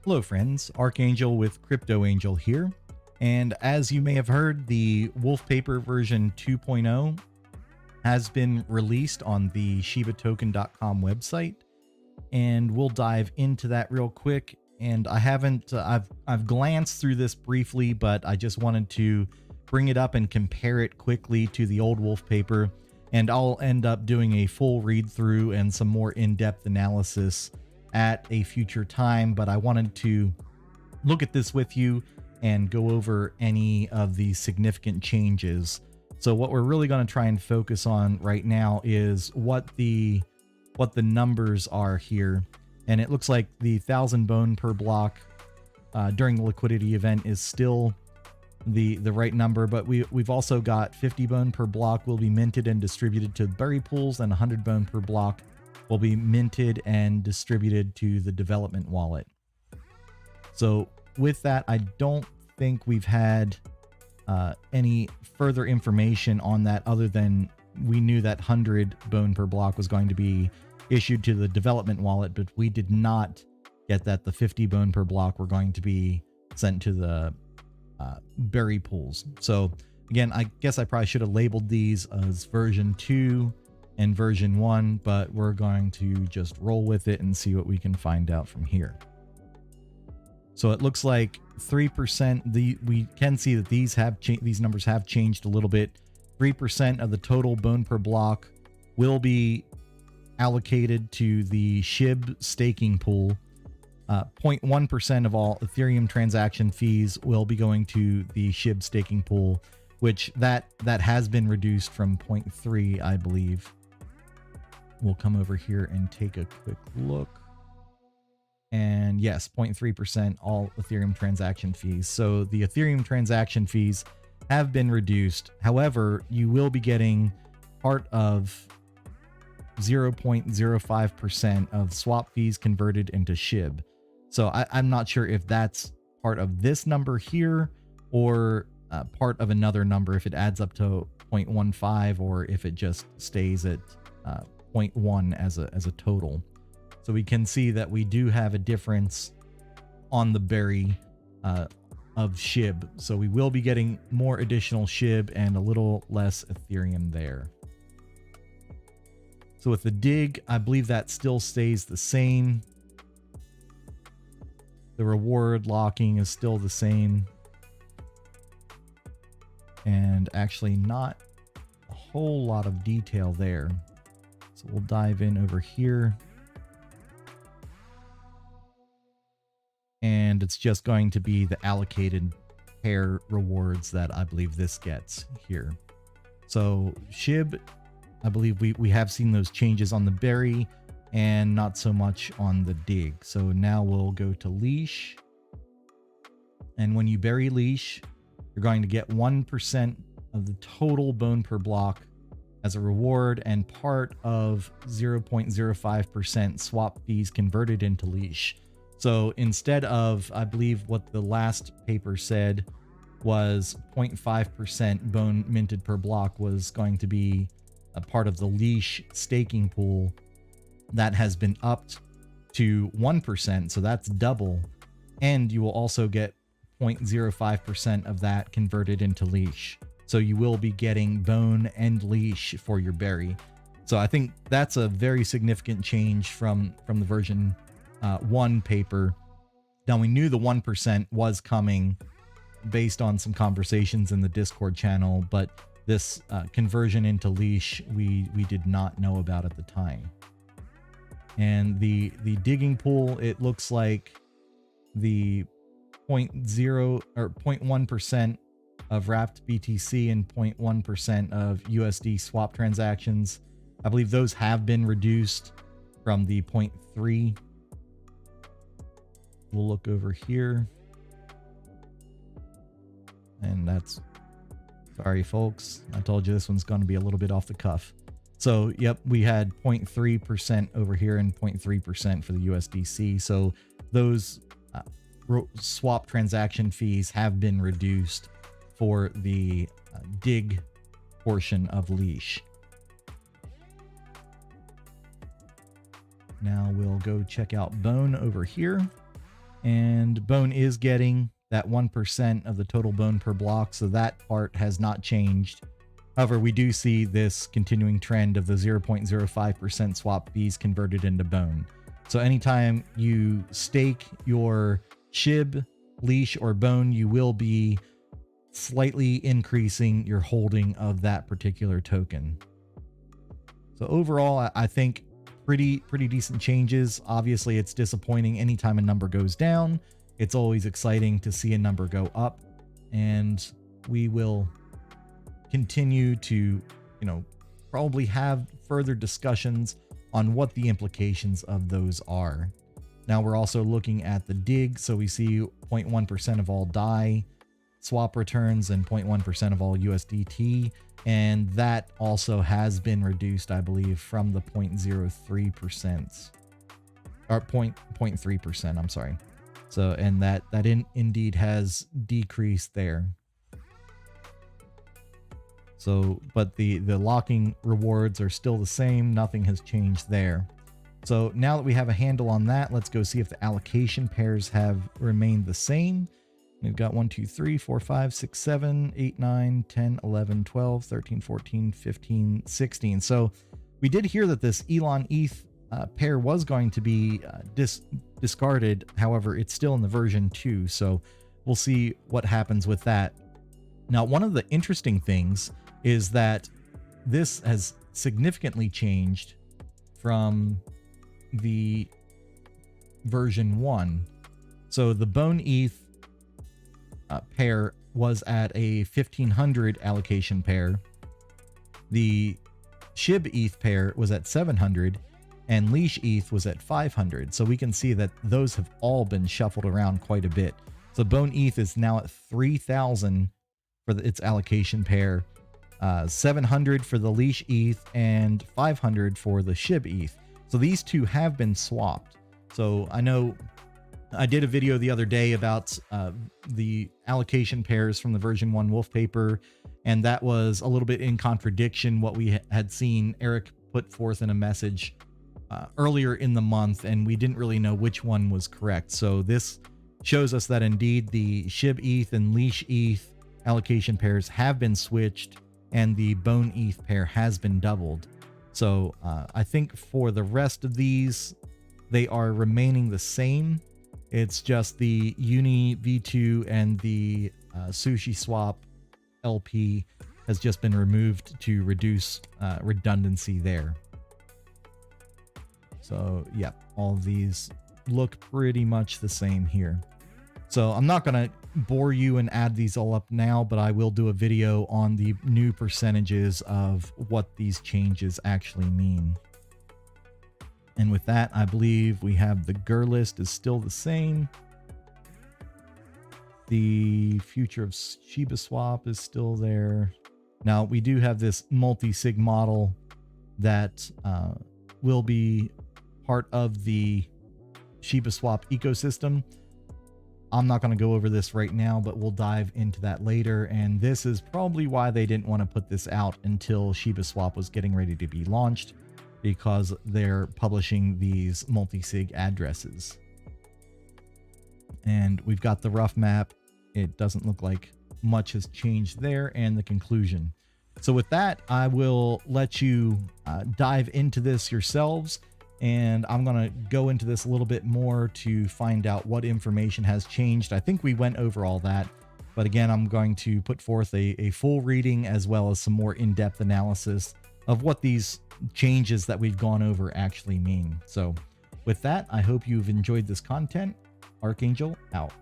Hello friends, Archangel with Crypto Angel here. And as you may have heard, the Woofpaper version 2.0 has been released on the ShibaToken.com website. And we'll dive into that real quick. And I haven't, I've glanced through this briefly, but I just wanted to bring it up and compare it quickly to the old Woofpaper. And I'll end up doing a full read through and some more in-depth analysis at a future time, but I wanted to look at this with you and go over any of the significant changes. So what we're really going to try and focus on right now is what the numbers are here. And it looks like the 1,000 bone per block during the liquidity event is still the right number, but we've also got 50 bone per block will be minted and distributed to berry pools, and 100 bone per block will be minted and distributed to the development wallet. So with that, I don't think we've had any further information on that other than we knew that 100 bone per block was going to be issued to the development wallet, but we did not get that the 50 bone per block were going to be sent to the berry pools. So again, I guess I probably should have labeled these as version 2 and version 1, but we're going to just roll with it and see what we can find out from here. So it looks like 3%, we can see that these numbers have changed a little bit. 3% of the total bone per block will be allocated to the SHIB staking pool. 0.1% of all Ethereum transaction fees will be going to the SHIB staking pool, which that has been reduced from 0.3, I believe. We'll come over here and take a quick look. And yes, 0.3% all Ethereum transaction fees. So the Ethereum transaction fees have been reduced. However, you will be getting part of 0.05% of swap fees converted into SHIB. So I'm not sure if that's part of this number here or part of another number, if it adds up to 0.15 or if it just stays at 0.1 as a total. So we can see that we do have a difference on the berry of SHIB. So we will be getting more additional SHIB and a little less Ethereum there. So with the dig, I believe that still stays the same. The reward locking is still the same. And actually not a whole lot of detail there. So we'll dive in over here. And it's just going to be the allocated pair rewards that I believe this gets here. So SHIB, I believe we have seen those changes on the berry and not so much on the dig. So now we'll go to Leash. And when you bury Leash, you're going to get 1% of the total bone per block as a reward and part of 0.05% swap fees converted into Leash. So instead of, I believe what the last paper said was 0.5% bone minted per block was going to be a part of the Leash staking pool, that has been upped to 1%. So that's double. And you will also get 0.05% of that converted into Leash. So you will be getting bone and Leash for your berry. So I think that's a very significant change from the version 1 paper. Now we knew the 1% was coming based on some conversations in the Discord channel, but this conversion into Leash we did not know about at the time. And the digging pool, it looks like the 0.0 or 0.1% of wrapped BTC and 0.1% of USD swap transactions, I believe those have been reduced from the 0.3. We'll look over here. And that's, sorry folks, I told you this one's going to be a little bit off the cuff. So yep, we had 0.3% over here and 0.3% for the USDC. So those swap transaction fees have been reduced for the dig portion of Leash. Now we'll go check out Bone over here. And Bone is getting that 1% of the total bone per block, so that part has not changed. However, we do see this continuing trend of the 0.05% swap fees converted into Bone. So anytime you stake your SHIB, Leash, or Bone, you will be slightly increasing your holding of that particular token. So overall, I think pretty decent changes. Obviously, it's disappointing anytime a number goes down. It's always exciting to see a number go up, and we will continue to, probably have further discussions on what the implications of those are. Now we're also looking at the dig, so we see 0.1% of all DAI swap returns and 0.1% of all USDT, and that also has been reduced, I believe, from the 0.03% or 0.3%. I'm sorry. So, and that indeed has decreased there. So, but the locking rewards are still the same. Nothing has changed there. So now that we have a handle on that, let's go see if the allocation pairs have remained the same. We've got 1, 2, 3, 4, 5, 6, 7, 8, 9, 10, 11, 12, 13, 14, 15, 16. So we did hear that this Elon ETH pair was going to be discarded. However, it's still in the version 2. So we'll see what happens with that. Now, one of the interesting things is that this has significantly changed from the version 1. So the Bone ETH pair was at a 1500 allocation pair. The SHIB ETH pair was at 700, and Leash ETH was at 500. So we can see that those have all been shuffled around quite a bit. So Bone ETH is now at 3000 for its allocation pair, 700 for the Leash ETH, and 500 for the SHIB ETH. So these two have been swapped. So I know I did a video the other day about the allocation pairs from the version 1 Woofpaper, and that was a little bit in contradiction what we had seen Eric put forth in a message earlier in the month, and we didn't really know which one was correct. So this shows us that indeed the SHIB ETH and Leash ETH allocation pairs have been switched, and the Bone ETH pair has been doubled. So I think for the rest of these, they are remaining the same. It's just the Uni V2 and the Sushi Swap LP has just been removed to reduce redundancy there. So yeah, all of these look pretty much the same here. So I'm not going to bore you and add these all up now, but I will do a video on the new percentages of what these changes actually mean. And with that, I believe we have the GER list is still the same. The future of Shiba Swap is still there. Now, we do have this multi-sig model that will be part of the Shiba Swap ecosystem. I'm not going to go over this right now, but we'll dive into that later. And this is probably why they didn't want to put this out until Shiba Swap was getting ready to be launched, because they're publishing these multi-sig addresses. And we've got the rough map. It doesn't look like much has changed there, and the conclusion. So with that, I will let you dive into this yourselves, and I'm going to go into this a little bit more to find out what information has changed. I think we went over all that, but again, I'm going to put forth a full reading as well as some more in-depth analysis of what these changes that we've gone over actually mean. So with that, I hope you've enjoyed this content. Archangel out.